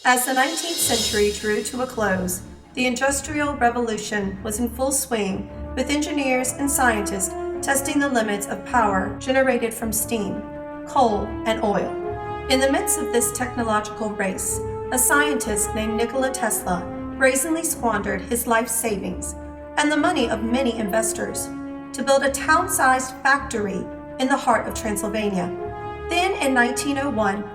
As the 19th century drew to a close, the Industrial Revolution was in full swing, with engineers and scientists testing the limits of power generated from steam, coal, and oil. In the midst of this technological race, a scientist named Nikola Tesla brazenly squandered his life savings and the money of many investors to build a town-sized factory in the heart of Transylvania. Then in 1901,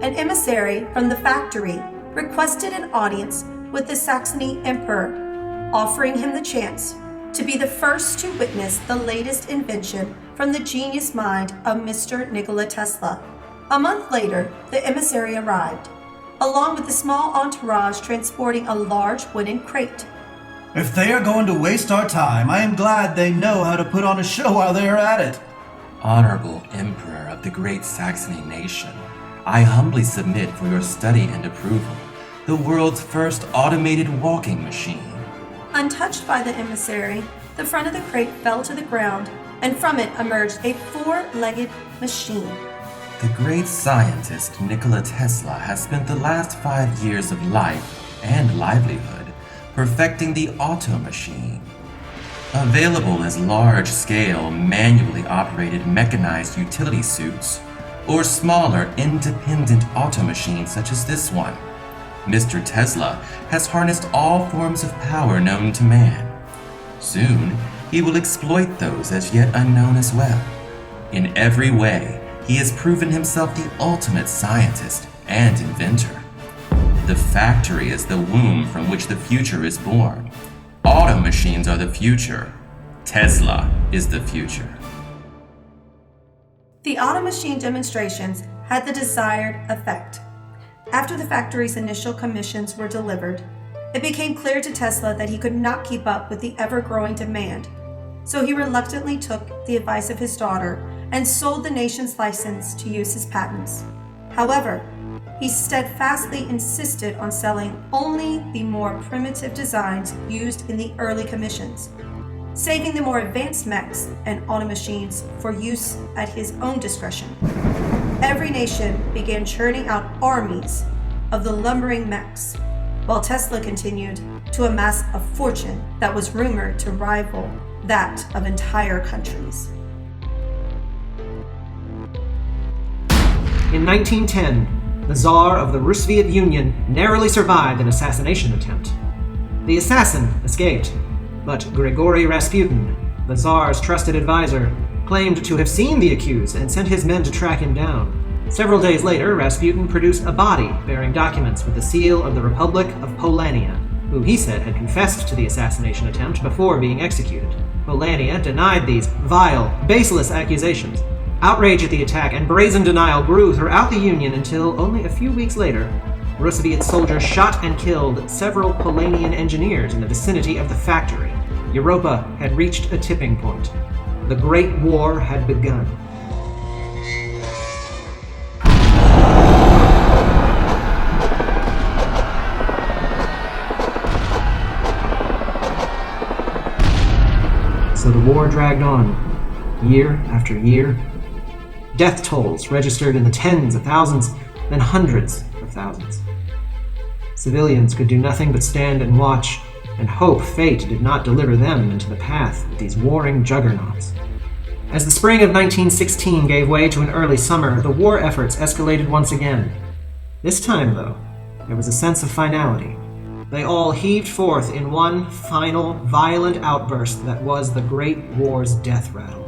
an emissary from the factory requested an audience with the Saxony emperor, offering him the chance to be the first to witness the latest invention from the genius mind of Mr. Nikola Tesla. A month later, the emissary arrived, along with a small entourage transporting a large wooden crate. If they are going to waste our time, I am glad they know how to put on a show while they are at it. Honorable Emperor of the great Saxony nation, I humbly submit for your study and approval the world's first automated walking machine. Untouched by the emissary, the front of the crate fell to the ground, and from it emerged a four-legged machine. The great scientist Nikola Tesla has spent the last 5 years of life and livelihood perfecting the auto machine. Available as large-scale, manually operated mechanized utility suits, or smaller, independent auto machines such as this one, Mr. Tesla has harnessed all forms of power known to man. Soon, he will exploit those as yet unknown as well. In every way, he has proven himself the ultimate scientist and inventor. The factory is the womb from which the future is born. Auto machines are the future. Tesla is the future. The auto machine demonstrations had the desired effect. After the factory's initial commissions were delivered, it became clear to Tesla that he could not keep up with the ever-growing demand, so he reluctantly took the advice of his daughter and sold the nation's license to use his patents. However, he steadfastly insisted on selling only the more primitive designs used in the early commissions, saving the more advanced mechs and auto machines for use at his own discretion. Every nation began churning out armies of the lumbering mechs, while Tesla continued to amass a fortune that was rumored to rival that of entire countries. In 1910, the Tsar of the Soviet Union narrowly survived an assassination attempt. The assassin escaped, but Grigory Rasputin, the Tsar's trusted advisor, claimed to have seen the accused and sent his men to track him down. Several days later, Rasputin produced a body bearing documents with the seal of the Republic of Polania, who he said had confessed to the assassination attempt before being executed. Polania denied these vile, baseless accusations. Outrage at the attack and brazen denial grew throughout the Union until, only a few weeks later, Soviet soldiers shot and killed several Polanian engineers in the vicinity of the factory. Europa had reached a tipping point. The Great War had begun. So the war dragged on, year after year. Death tolls registered in the tens of thousands, then hundreds of thousands. Civilians could do nothing but stand and watch, and hope fate did not deliver them into the path of these warring juggernauts. As the spring of 1916 gave way to an early summer, the war efforts escalated once again. This time, though, there was a sense of finality. They all heaved forth in one final, violent outburst that was the Great War's death rattle.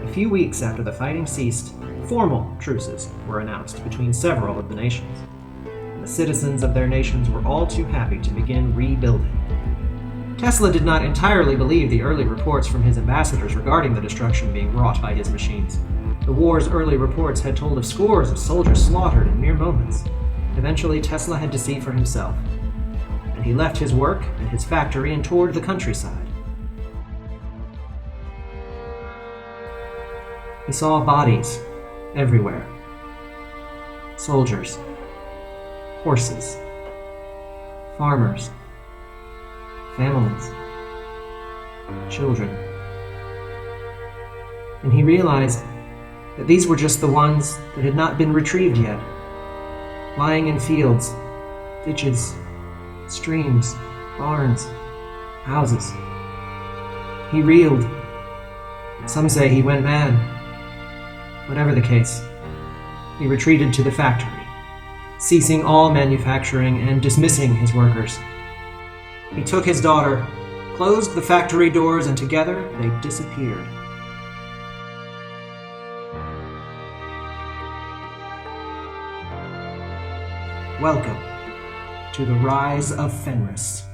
A few weeks after the fighting ceased, formal truces were announced between several of the nations. The citizens of their nations were all too happy to begin rebuilding. Tesla did not entirely believe the early reports from his ambassadors regarding the destruction being wrought by his machines. The war's early reports had told of scores of soldiers slaughtered in mere moments. Eventually, Tesla had to see for himself, and he left his work and his factory and toured the countryside. He saw bodies everywhere. Soldiers, horses, farmers, families, children. And he realized that these were just the ones that had not been retrieved yet, lying in fields, ditches, streams, barns, houses. He reeled. Some say he went mad. Whatever the case, he retreated to the factory, ceasing all manufacturing and dismissing his workers. He took his daughter, closed the factory doors, and together they disappeared. Welcome to the Rise of Fenris.